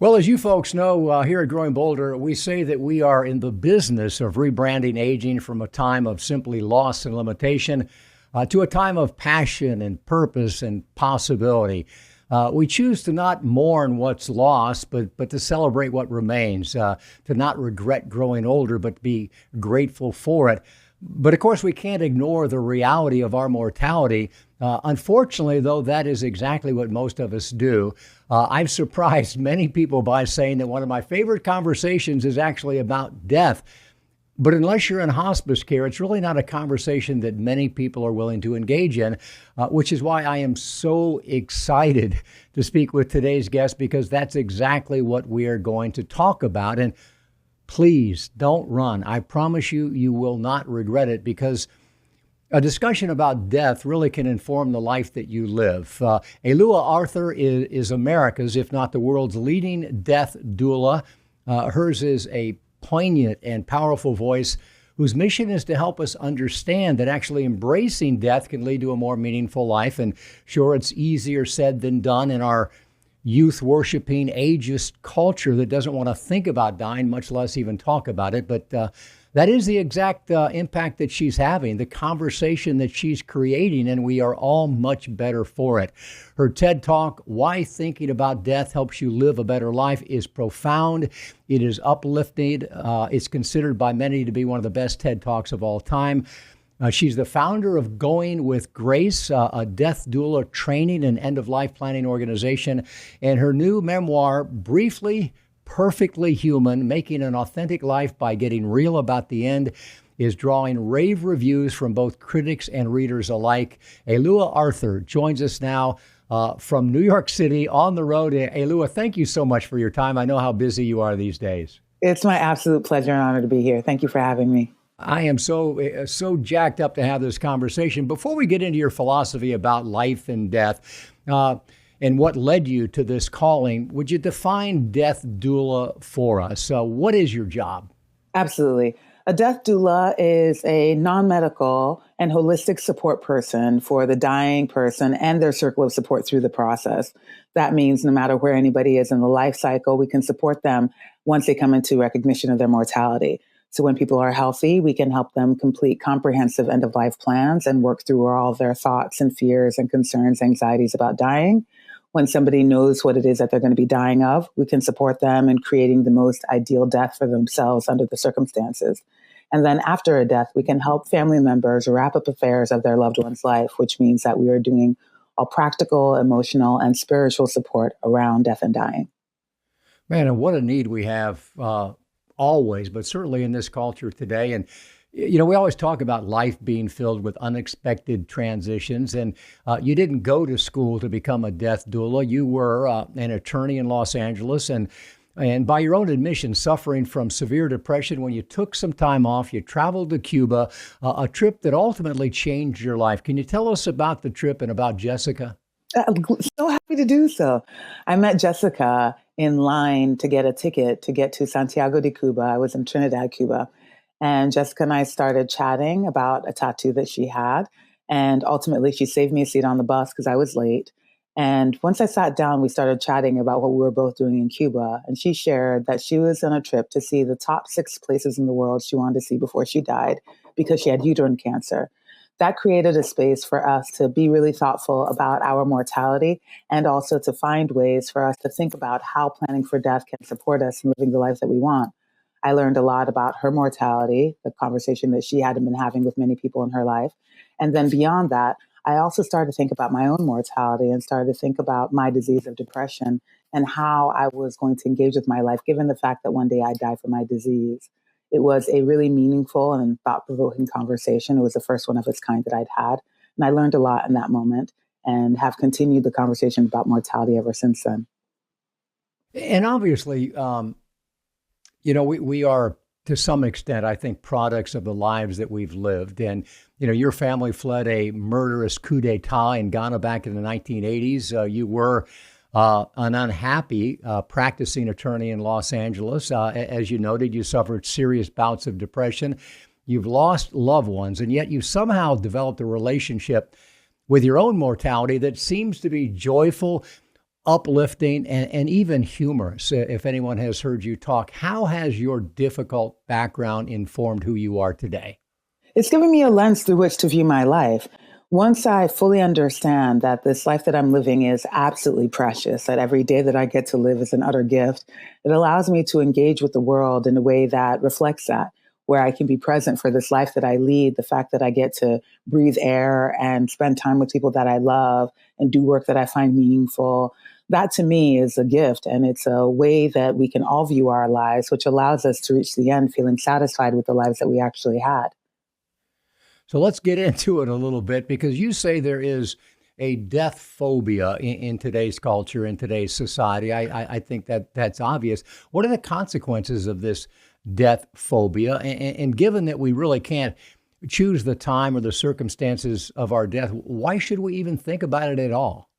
Well, as you folks know, here at Growing Bolder, we say that we are in the business of rebranding aging from a time of simply loss and limitation to a time of passion and purpose and possibility. We choose to not mourn what's lost, but to celebrate what remains, to not regret growing older, but be grateful for it. But of course, we can't ignore the reality of our mortality. Unfortunately, though, that is exactly what most of us do. I've surprised many people by saying that one of my favorite conversations is actually about death. But unless you're in hospice care, it's really not a conversation that many people are willing to engage in, which is why I am so excited to speak with today's guest, because that's exactly what we are going to talk about. And please don't run. I promise you, you will not regret it, because a discussion about death really can inform the life that you live. Alua Arthur is America's, if not the world's, leading death doula. Hers is a poignant and powerful voice whose mission is to help us understand that actually embracing death can lead to a more meaningful life. And sure, it's easier said than done in our youth-worshiping, ageist culture that doesn't want to think about dying, much less even talk about it. But that is the exact impact that she's having, the conversation that she's creating, and we are all much better for it. Her TED Talk, Why Thinking About Death Helps You Live a Better Life, is profound. It is uplifting. It's considered by many to be one of the best TED Talks of all time. She's the founder of Going with Grace, a death doula training and end-of-life planning organization. And her new memoir, Briefly Perfectly Human, Making an Authentic Life by Getting Real About the End, is drawing rave reviews from both critics and readers alike. Alua Arthur joins us now from New York City on the road. Alua, thank you so much for your time. I know how busy you are these days. It's my absolute pleasure and honor to be here. Thank you for having me. I am so jacked up to have this conversation. Before we get into your philosophy about life and death, and what led you to this calling, would you define death doula for us? What is your job? Absolutely. A death doula is a non-medical and holistic support person for the dying person and their circle of support through the process. That means no matter where anybody is in the life cycle, we can support them once they come into recognition of their mortality. So when people are healthy, we can help them complete comprehensive end-of-life plans and work through all of their thoughts and fears and concerns, anxieties about dying. When somebody knows what it is that they're going to be dying of, we can support them in creating the most ideal death for themselves under the circumstances. And then after a death, we can help family members wrap up affairs of their loved one's life, which means that we are doing all practical, emotional, and spiritual support around death and dying. Man, and what a need we have always, but certainly in this culture today. And, you know, we always talk about life being filled with unexpected transitions. And you didn't go to school to become a death doula. You were an attorney in Los Angeles. And by your own admission, suffering from severe depression. When you took some time off, you traveled to Cuba, a trip that ultimately changed your life. Can you tell us about the trip and about Jessica? I'm so happy to do so. I met Jessica in line to get a ticket to get to Santiago de Cuba. I was in Trinidad, Cuba. And Jessica and I started chatting about a tattoo that she had. And ultimately, she saved me a seat on the bus because I was late. And once I sat down, we started chatting about what we were both doing in Cuba. And she shared that she was on a trip to see the top 6 places in the world she wanted to see before she died because she had uterine cancer. That created a space for us to be really thoughtful about our mortality and also to find ways for us to think about how planning for death can support us in living the life that we want. I learned a lot about her mortality, the conversation that she hadn't been having with many people in her life. And then beyond that, I also started to think about my own mortality and started to think about my disease of depression and how I was going to engage with my life, given the fact that one day I'd die from my disease. It was a really meaningful and thought-provoking conversation. It was the first one of its kind that I'd had. And I learned a lot in that moment and have continued the conversation about mortality ever since then. And obviously, you know, we are, to some extent, I think, products of the lives that we've lived. And, you know, your family fled a murderous coup d'etat in Ghana back in the 1980s. You were an unhappy practicing attorney in Los Angeles. As you noted, you suffered serious bouts of depression. You've lost loved ones, and yet you somehow developed a relationship with your own mortality that seems to be joyful, uplifting, and even humorous. If anyone has heard you talk, how has your difficult background informed who you are today? It's given me a lens through which to view my life. Once I fully understand that this life that I'm living is absolutely precious, that every day that I get to live is an utter gift, it allows me to engage with the world in a way that reflects that, where I can be present for this life that I lead, the fact that I get to breathe air and spend time with people that I love and do work that I find meaningful. That to me is a gift. And it's a way that we can all view our lives, which allows us to reach the end feeling satisfied with the lives that we actually had. So let's get into it a little bit, because you say there is a death phobia in today's culture, in today's society. I think that that's obvious. What are the consequences of this death phobia? And given that we really can't choose the time or the circumstances of our death, why should we even think about it at all?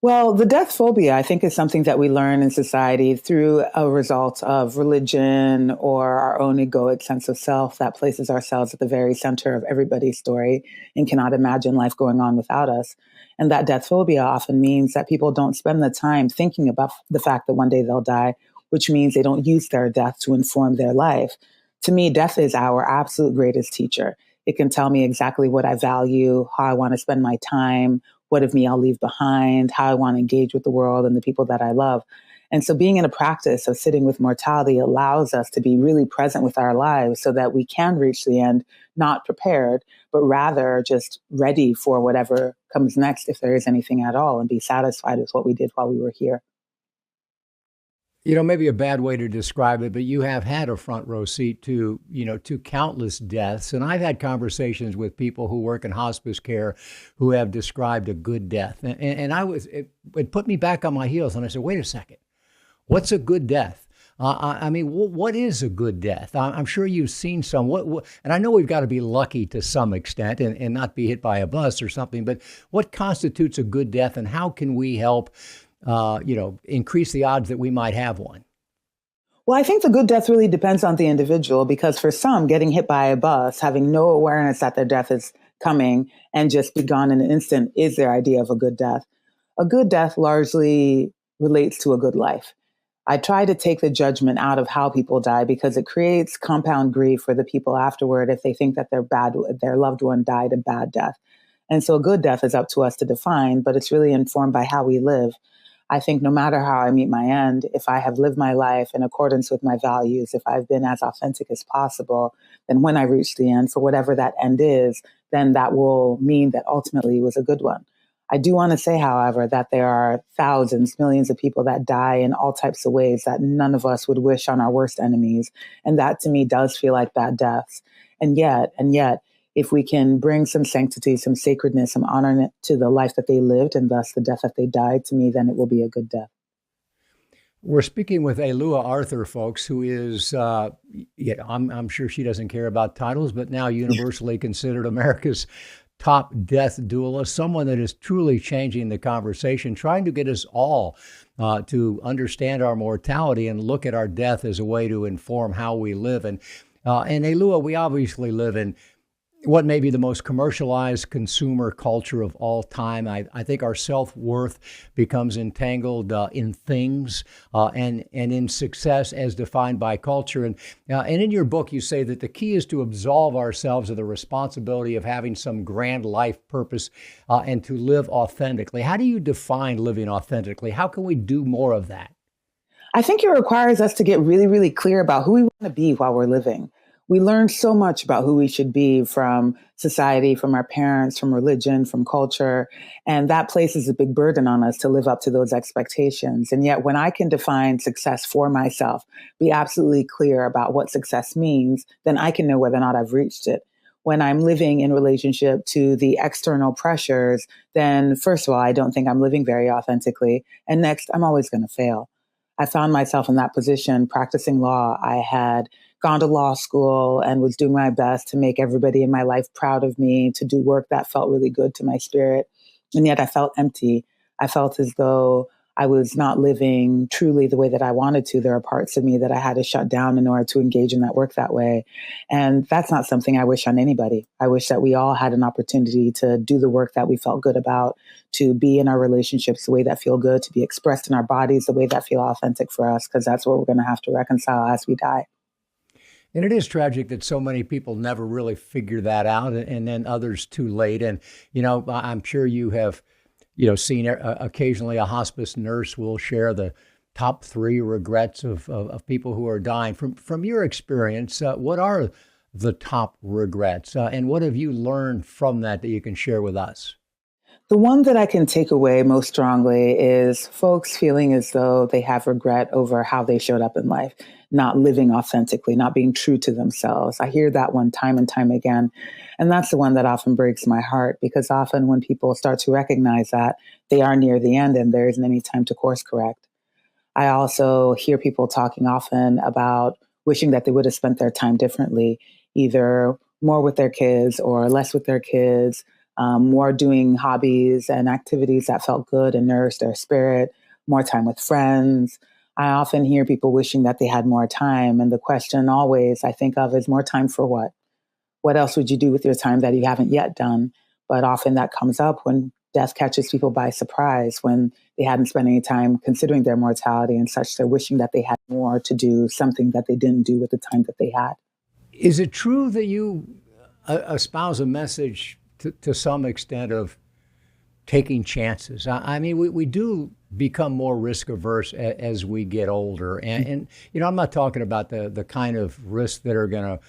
Well, the death phobia, I think, is something that we learn in society through a result of religion or our own egoic sense of self that places ourselves at the very center of everybody's story and cannot imagine life going on without us. And that death phobia often means that people don't spend the time thinking about the fact that one day they'll die, which means they don't use their death to inform their life. To me, death is our absolute greatest teacher. It can tell me exactly what I value, how I want to spend my time, what of me I'll leave behind, how I want to engage with the world and the people that I love. And so being in a practice of sitting with mortality allows us to be really present with our lives so that we can reach the end, not prepared, but rather just ready for whatever comes next, if there is anything at all, and be satisfied with what we did while we were here. Maybe a bad way to describe it, but you have had a front row seat to, to countless deaths. And I've had conversations with people who work in hospice care who have described a good death. And it put me back on my heels. And I said, wait a second, what's a good death? I mean, what is a good death? I'm sure you've seen some. And I know we've got to be lucky to some extent and not be hit by a bus or something. But what constitutes a good death, and how can we help increase the odds that we might have one? Well, I think the good death really depends on the individual, because for some, getting hit by a bus, having no awareness that their death is coming and just be gone in an instant is their idea of a good death. A good death largely relates to a good life. I try to take the judgment out of how people die, because it creates compound grief for the people afterward if they think that their loved one died a bad death. And so a good death is up to us to define, but it's really informed by how we live. I think no matter how I meet my end, if I have lived my life in accordance with my values, if I've been as authentic as possible, then when I reach the end, for whatever that end is, then that will mean that ultimately it was a good one. I do want to say, however, that there are thousands, millions of people that die in all types of ways that none of us would wish on our worst enemies. And that to me does feel like bad deaths. And yet, if we can bring some sanctity, some sacredness, some honor to the life that they lived and thus the death that they died, to me, then it will be a good death. We're speaking with Alua Arthur, folks, who is, I'm sure she doesn't care about titles, but now universally considered America's top death doula, someone that is truly changing the conversation, trying to get us all to understand our mortality and look at our death as a way to inform how we live. And Alua, we obviously live in what may be the most commercialized consumer culture of all time. I think our self-worth becomes entangled in things and in success as defined by culture. And in your book, you say that the key is to absolve ourselves of the responsibility of having some grand life purpose and to live authentically. How do you define living authentically? How can we do more of that? I think it requires us to get really, really clear about who we want to be while we're living. We learn so much about who we should be from society, from our parents, from religion, from culture. And that places a big burden on us to live up to those expectations. And yet when I can define success for myself, be absolutely clear about what success means, then I can know whether or not I've reached it. When I'm living in relationship to the external pressures, then first of all, I don't think I'm living very authentically. And next, I'm always going to fail. I found myself in that position practicing law. I had gone to law school and was doing my best to make everybody in my life proud of me, to do work that felt really good to my spirit. And yet I felt empty. I felt as though I was not living truly the way that I wanted to. There are parts of me that I had to shut down in order to engage in that work that way. And that's not something I wish on anybody. I wish that we all had an opportunity to do the work that we felt good about, to be in our relationships the way that feel good, to be expressed in our bodies the way that feel authentic for us, because that's what we're going to have to reconcile as we die. And it is tragic that so many people never really figure that out, and then others too late. And, I'm sure you have, seen occasionally a hospice nurse will share the top three regrets of people who are dying. From your experience, what are the top regrets? And what have you learned from that you can share with us? The one that I can take away most strongly is folks feeling as though they have regret over how they showed up in life, not living authentically, not being true to themselves. I hear that one time and time again. And that's the one that often breaks my heart, because often when people start to recognize that, they are near the end and there isn't any time to course correct. I also hear people talking often about wishing that they would have spent their time differently, either more with their kids or less with their kids, more doing hobbies and activities that felt good and nourished their spirit, more time with friends. I often hear people wishing that they had more time. And the question always I think of is, more time for what? What else would you do with your time that you haven't yet done? But often that comes up when death catches people by surprise, when they hadn't spent any time considering their mortality and such. They're wishing that they had more to do, something that they didn't do with the time that they had. Is it true that you espouse a message to some extent of taking chances? I mean, we do become more risk averse as we get older. And I'm not talking about the kind of risks that are going to,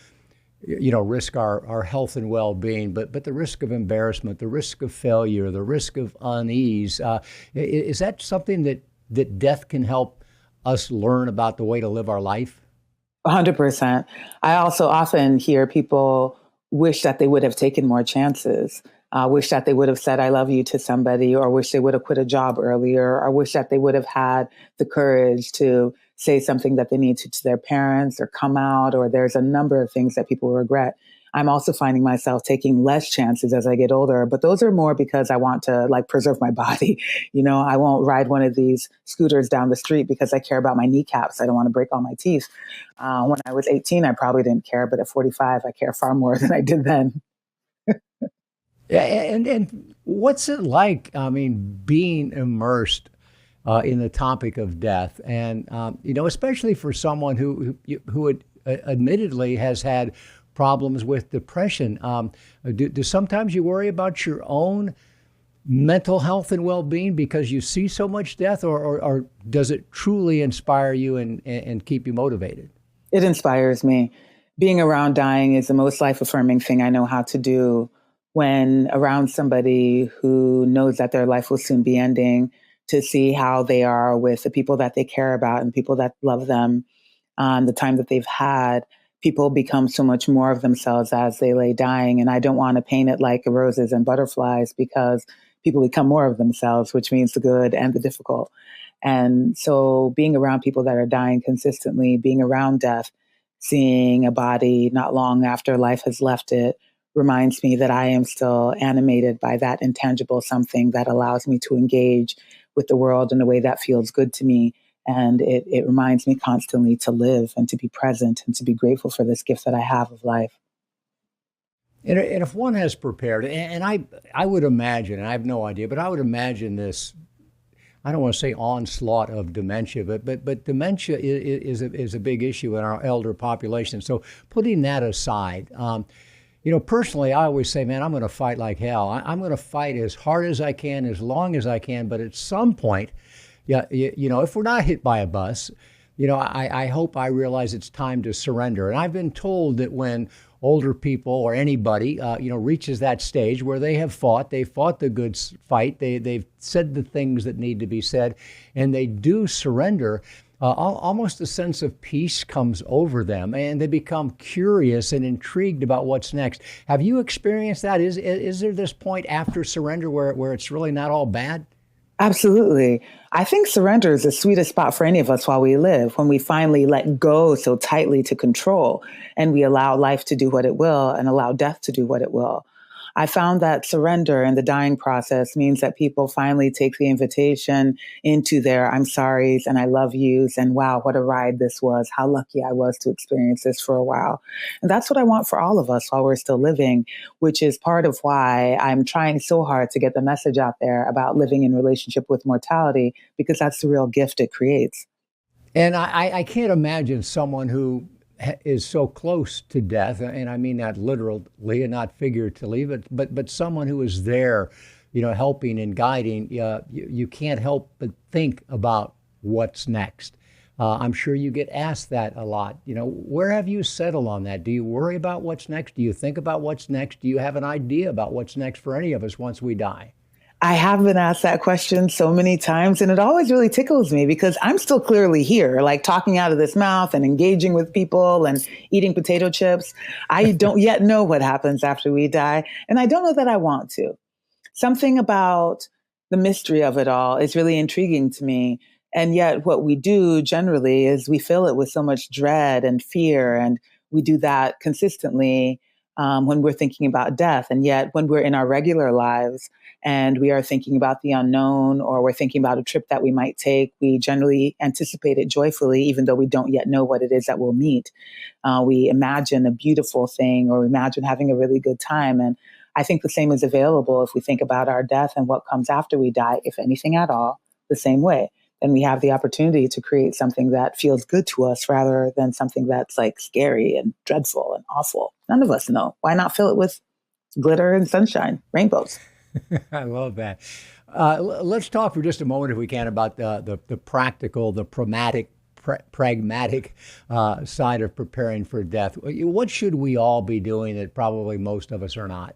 risk our health and well-being, but the risk of embarrassment, the risk of failure, the risk of unease. Is that something that death can help us learn about the way to live our life? 100%. I also often hear people wish that they would have taken more chances, wish that they would have said, I love you to somebody, or wish they would have quit a job earlier, or wish that they would have had the courage to say something that they need to their parents or come out, or there's a number of things that people regret. I'm also finding myself taking less chances as I get older, but those are more because I want to preserve my body. I won't ride one of these scooters down the street because I care about my kneecaps. I don't want to break all my teeth. When I was 18, I probably didn't care, but at 45, I care far more than I did then. Yeah, and what's it like? I mean, being immersed in the topic of death, and especially for someone who admittedly has had problems with depression. Do sometimes you worry about your own mental health and well-being because you see so much death, or does it truly inspire you and keep you motivated? It inspires me. Being around dying is the most life-affirming thing I know how to do. When around somebody who knows that their life will soon be ending, to see how they are with the people that they care about and people that love them, the time that they've had, people become so much more of themselves as they lay dying. And I don't want to paint it like roses and butterflies, because people become more of themselves, which means the good and the difficult. And so being around people that are dying consistently, being around death, seeing a body not long after life has left it, reminds me that I am still animated by that intangible something that allows me to engage with the world in a way that feels good to me. And it reminds me constantly to live and to be present and to be grateful for this gift that I have of life. And if one has prepared, and I would imagine, and I have no idea, but I would imagine this, I don't want to say onslaught of dementia, but dementia is a big issue in our elder population. So putting that aside, personally, I always say, man, I'm going to fight like hell. I'm going to fight as hard as I can, as long as I can. But at some point, if we're not hit by a bus, I hope I realize it's time to surrender. And I've been told that when older people or anybody, reaches that stage where they fought the good fight, they've said the things that need to be said, and they do surrender, almost a sense of peace comes over them, and they become curious and intrigued about what's next. Have you experienced that? Is there this point after surrender where it's really not all bad? Absolutely. I think surrender is the sweetest spot for any of us while we live, when we finally let go so tightly to control and we allow life to do what it will and allow death to do what it will. I found that surrender in the dying process means that people finally take the invitation into their I'm sorry's and I love yous and wow, what a ride this was. How lucky I was to experience this for a while. And that's what I want for all of us while we're still living, which is part of why I'm trying so hard to get the message out there about living in relationship with mortality, because that's the real gift it creates. And I can't imagine someone who is so close to death, and I mean that literally and not figuratively, but someone who is there, helping and guiding. You can't help but think about what's next. I'm sure you get asked that a lot. Where have you settled on that? Do you worry about what's next? Do you think about what's next? Do you have an idea about what's next for any of us once we die? I have been asked that question so many times, and it always really tickles me because I'm still clearly here, like talking out of this mouth and engaging with people and eating potato chips. I don't yet know what happens after we die, and I don't know that I want to. Something about the mystery of it all is really intriguing to me. And yet what we do generally is we fill it with so much dread and fear, and we do that consistently when we're thinking about death. And yet when we're in our regular lives, and we are thinking about the unknown, or we're thinking about a trip that we might take, we generally anticipate it joyfully, even though we don't yet know what it is that we'll meet. We imagine a beautiful thing, or we imagine having a really good time. And I think the same is available if we think about our death and what comes after we die, if anything at all, the same way. Then we have the opportunity to create something that feels good to us rather than something that's like scary and dreadful and awful. None of us know. Why not fill it with glitter and sunshine, rainbows? I love that. Let's talk for just a moment, if we can, about the practical, the pragmatic side of preparing for death. What should we all be doing that probably most of us are not?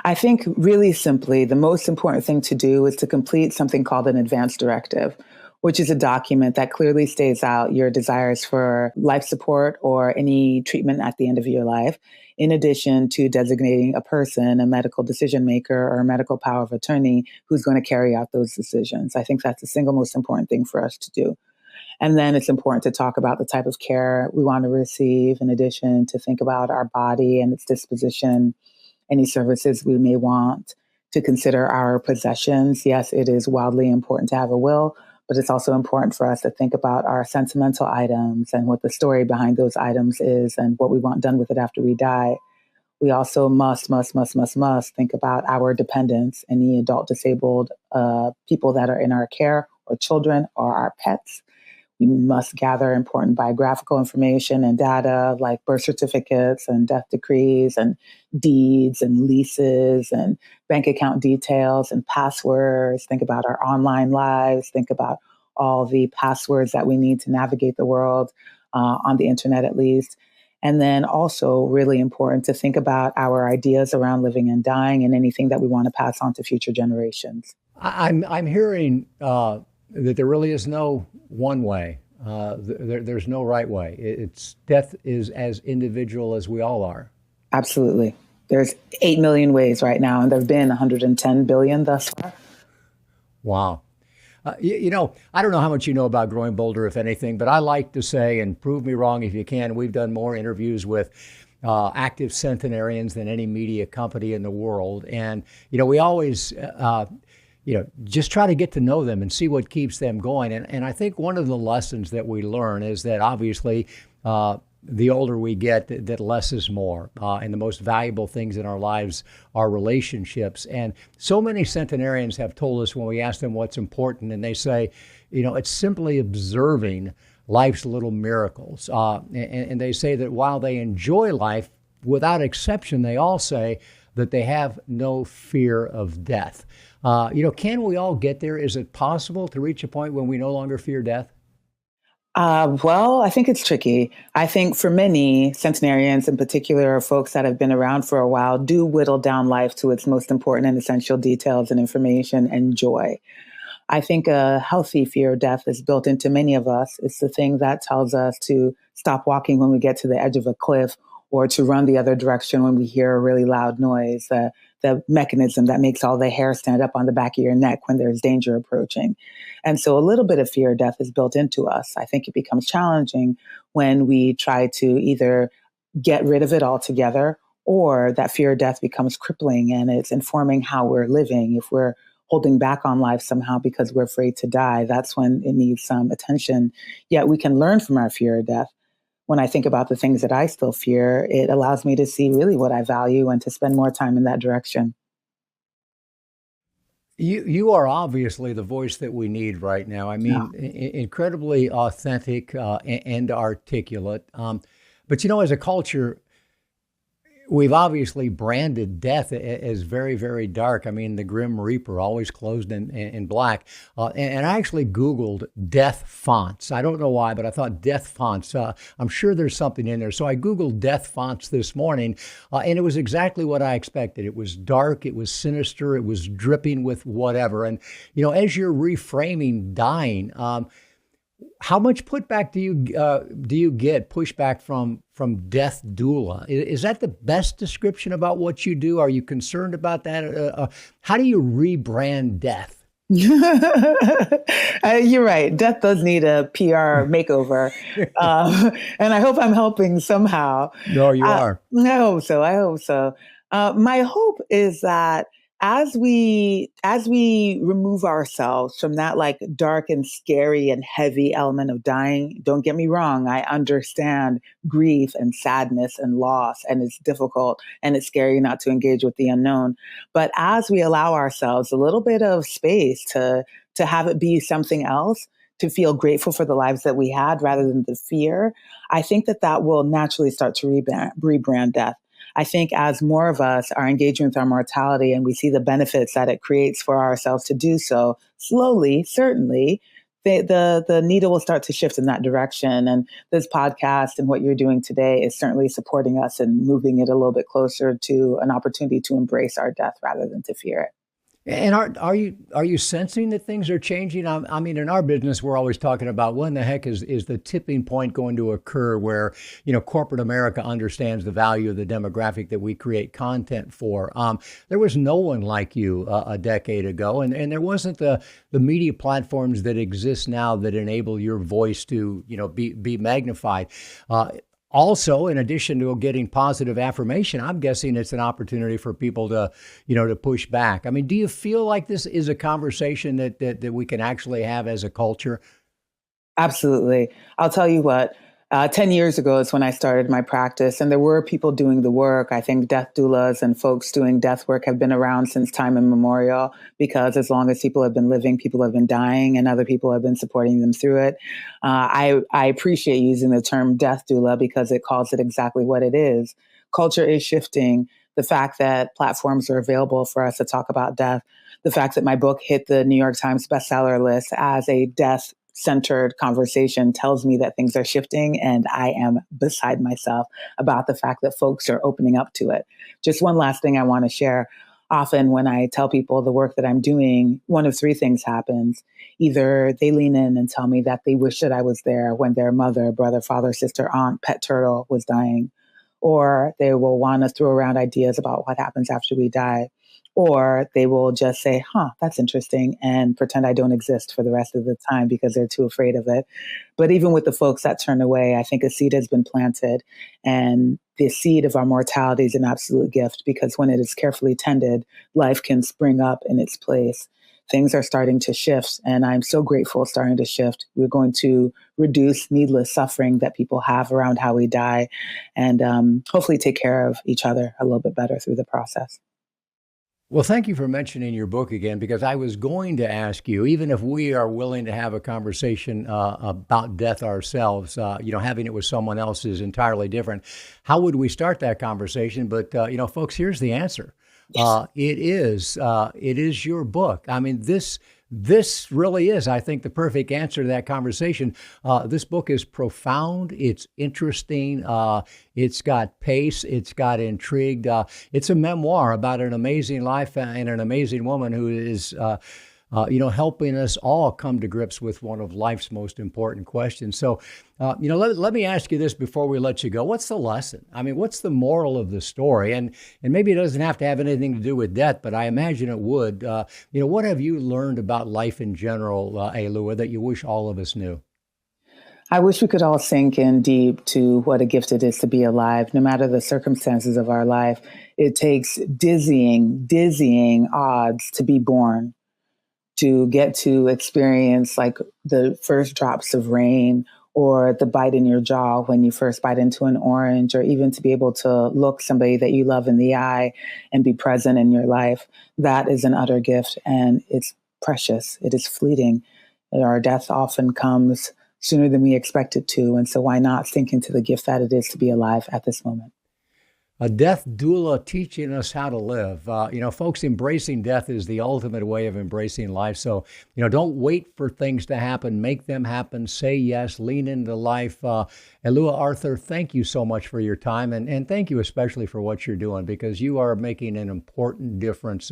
I think really simply, the most important thing to do is to complete something called an advance directive, which is a document that clearly states out your desires for life support or any treatment at the end of your life, in addition to designating a person, a medical decision maker, or a medical power of attorney who's going to carry out those decisions. I think that's the single most important thing for us to do. And then it's important to talk about the type of care we want to receive, in addition to think about our body and its disposition, any services we may want, to consider our possessions. Yes, it is wildly important to have a will, but it's also important for us to think about our sentimental items and what the story behind those items is and what we want done with it after we die. We also must think about our dependents, any adult disabled people that are in our care, or children, or our pets. We must gather important biographical information and data like birth certificates and death decrees and deeds and leases and bank account details and passwords. Think about our online lives. Think about all the passwords that we need to navigate the world on the internet, at least. And then also really important to think about our ideas around living and dying and anything that we want to pass on to future generations. I'm hearing that there really is no one way. There's no right way. Death is as individual as we all are. Absolutely. There's 8 million ways right now, and there have been 110 billion thus far. Wow. I don't know how much you know about Growing Bolder, if anything, but I like to say, and prove me wrong if you can, we've done more interviews with active centenarians than any media company in the world. And, we always just try to get to know them and see what keeps them going. And I think one of the lessons that we learn is that obviously the older we get, that less is more. And the most valuable things in our lives are relationships. And so many centenarians have told us when we ask them what's important, and they say, it's simply observing life's little miracles. And they say that while they enjoy life, without exception, they all say that they have no fear of death. Can we all get there? Is it possible to reach a point when we no longer fear death? Well, I think it's tricky. I think for many centenarians in particular, or folks that have been around for a while, do whittle down life to its most important and essential details and information and joy. I think a healthy fear of death is built into many of us. It's the thing that tells us to stop walking when we get to the edge of a cliff, or to run the other direction when we hear a really loud noise, the mechanism that makes all the hair stand up on the back of your neck when there's danger approaching. And so a little bit of fear of death is built into us. I think it becomes challenging when we try to either get rid of it altogether or that fear of death becomes crippling and it's informing how we're living. If we're holding back on life somehow because we're afraid to die, that's when it needs some attention. Yet we can learn from our fear of death. When I think about the things that I still fear, it allows me to see really what I value and to spend more time in that direction. You are obviously the voice that we need right now. I Yeah. mean, incredibly authentic and articulate. But as a culture, we've obviously branded death as very, very dark. I mean, the Grim Reaper, always clothed in black. And I actually Googled death fonts. I don't know why, but I thought death fonts. I'm sure there's something in there. So I Googled death fonts this morning, and it was exactly what I expected. It was dark, it was sinister, it was dripping with whatever. And, as you're reframing dying, how much putback do you get pushback from death doula? Is that the best description about what you do? Are you concerned about that? How do you rebrand death? You're right. Death does need a PR makeover. And I hope I'm helping somehow. No, you are. I hope so. I hope so. My hope is that as we remove ourselves from that like dark and scary and heavy element of dying, don't get me wrong, I understand grief and sadness and loss, and it's difficult and it's scary not to engage with the unknown. But as we allow ourselves a little bit of space to have it be something else, to feel grateful for the lives that we had rather than the fear, I think that will naturally start to rebrand death. I think as more of us are engaging with our mortality and we see the benefits that it creates for ourselves to do so, slowly, certainly, the needle will start to shift in that direction. And this podcast and what you're doing today is certainly supporting us and moving it a little bit closer to an opportunity to embrace our death rather than to fear it. And are you sensing that things are changing? I mean, in our business, we're always talking about when the heck is the tipping point going to occur where, corporate America understands the value of the demographic that we create content for. There was no one like you a decade ago, and there wasn't the media platforms that exist now that enable your voice to, be magnified. Also, in addition to getting positive affirmation, I'm guessing it's an opportunity for people to, to push back. I mean, do you feel like this is a conversation that we can actually have as a culture? Absolutely. I'll tell you what, 10 years ago is when I started my practice, and there were people doing the work. I think death doulas and folks doing death work have been around since time immemorial, because as long as people have been living, people have been dying, and other people have been supporting them through it. I appreciate using the term death doula because it calls it exactly what it is. Culture is shifting. The fact that platforms are available for us to talk about death, the fact that my book hit the New York Times bestseller list as a death-centered conversation tells me that things are shifting, and I am beside myself about the fact that folks are opening up to it. Just one last thing I want to share. Often when I tell people the work that I'm doing, one of three things happens. Either they lean in and tell me that they wish that I was there when their mother, brother, father, sister, aunt, pet turtle was dying, or they will want to throw around ideas about what happens after we die. Or they will just say, that's interesting, and pretend I don't exist for the rest of the time because they're too afraid of it. But even with the folks that turn away, I think a seed has been planted. And the seed of our mortality is an absolute gift, because when it is carefully tended, life can spring up in its place. Things are starting to shift, and I'm so grateful it's starting to shift. We're going to reduce needless suffering that people have around how we die, and hopefully take care of each other a little bit better through the process. Well, thank you for mentioning your book again, because I was going to ask you, even if we are willing to have a conversation about death ourselves, having it with someone else is entirely different. How would we start that conversation? But, folks, here's the answer. Yes. It is your book. I mean, this really is, I think, the perfect answer to that conversation. This book is profound. It's interesting. It's got pace. It's got intrigue. It's a memoir about an amazing life and an amazing woman who is, helping us all come to grips with one of life's most important questions. So, let me ask you this before we let you go. What's the lesson? I mean, what's the moral of the story? And maybe it doesn't have to have anything to do with death, but I imagine it would. What have you learned about life in general, Alua, that you wish all of us knew? I wish we could all sink in deep to what a gift it is to be alive, no matter the circumstances of our life. It takes dizzying odds to be born, to get to experience like the first drops of rain or the bite in your jaw when you first bite into an orange, or even to be able to look somebody that you love in the eye and be present in your life. That is an utter gift, and it's precious. It is fleeting. Our death often comes sooner than we expect it to. And so why not sink into the gift that it is to be alive at this moment? A death doula teaching us how to live. Folks, embracing death is the ultimate way of embracing life. So, don't wait for things to happen. Make them happen. Say yes. Lean into life. Alua Arthur, thank you so much for your time. And thank you especially for what you're doing, because you are making an important difference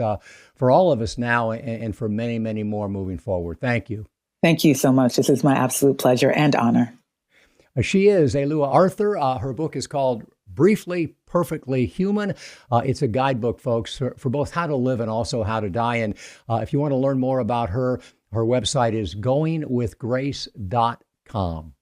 for all of us now and for many, many more moving forward. Thank you. Thank you so much. This is my absolute pleasure and honor. She is Alua Arthur. Her book is called Briefly, Perfectly Human. It's a guidebook, folks, for both how to live and also how to die. And if you want to learn more about her website is goingwithgrace.com.